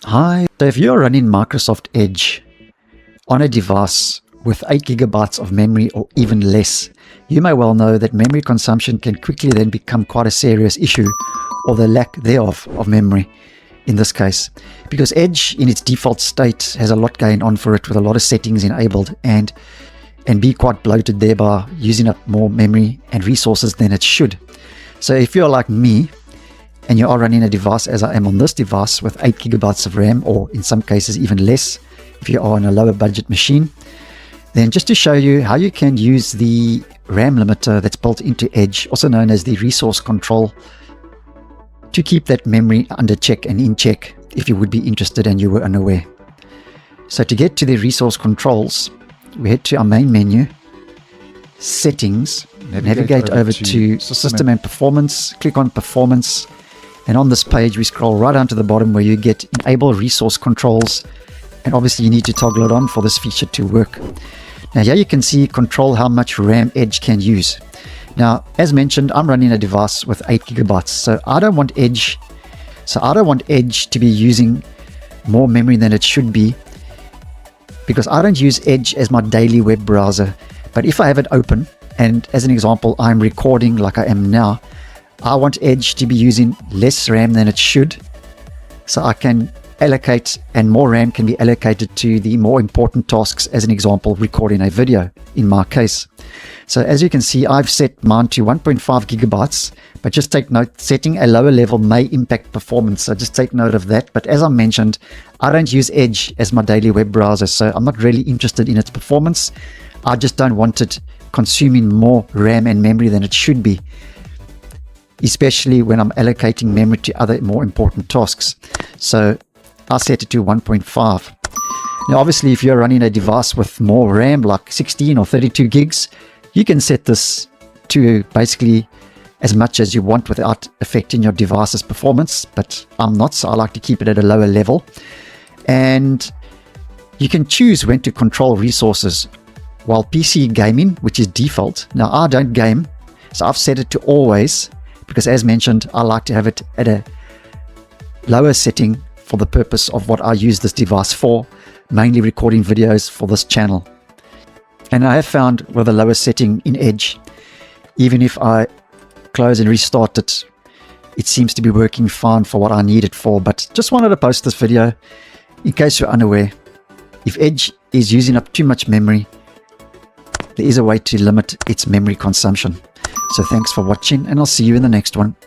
Hi, so if you're running Microsoft Edge on a device with 8 gigabytes of memory or even less, you may well know that memory consumption can quickly then become quite a serious issue, or the lack thereof of memory in this case. Because Edge in its default state has a lot going on for it, with a lot of settings enabled, and be quite bloated, thereby using up more memory and resources than it should. So if you're like me, and you are running a device as I am on this device with 8 gigabytes of RAM, or in some cases even less if you are on a lower budget machine, then just to show you how you can use the RAM limiter that's built into Edge, also known as the resource control, to keep that memory under check and in check if you would be interested and you were unaware. So to get to the resource controls, we head to our main menu, settings, navigate over to system and performance, click on performance. And on this page, we scroll right down to the bottom where you get enable resource controls. And obviously you need to toggle it on for this feature to work. Now here you can see control how much RAM Edge can use. Now, as mentioned, I'm running a device with 8 gigabytes. So I don't want Edge to be using more memory than it should be, because I don't use Edge as my daily web browser. But if I have it open, and as an example, I'm recording like I am now, I want Edge to be using less RAM than it should, so I can allocate, and more RAM can be allocated to the more important tasks, as an example, recording a video in my case. So as you can see, I've set mine to 1.5 gigabytes, but just take note, setting a lower level may impact performance, so just take note of that. But as I mentioned, I don't use Edge as my daily web browser, so I'm not really interested in its performance. I just don't want it consuming more RAM and memory than it should be, especially when I'm allocating memory to other more important tasks. So I set it to 1.5. Now obviously, if you're running a device with more RAM, like 16 or 32 gigs, you can set this to basically as much as you want without affecting your device's performance, but I'm not, so I like to keep it at a lower level. And you can choose when to control resources. While PC gaming, which is default, now I don't game, so I've set it to always, because as mentioned, I like to have it at a lower setting for the purpose of what I use this device for, mainly recording videos for this channel. And I have found with a lower setting in Edge, even if I close and restart it, it seems to be working fine for what I need it for. But just wanted to post this video in case you're unaware. If Edge is using up too much memory, there is a way to limit its memory consumption. So thanks for watching, and I'll see you in the next one.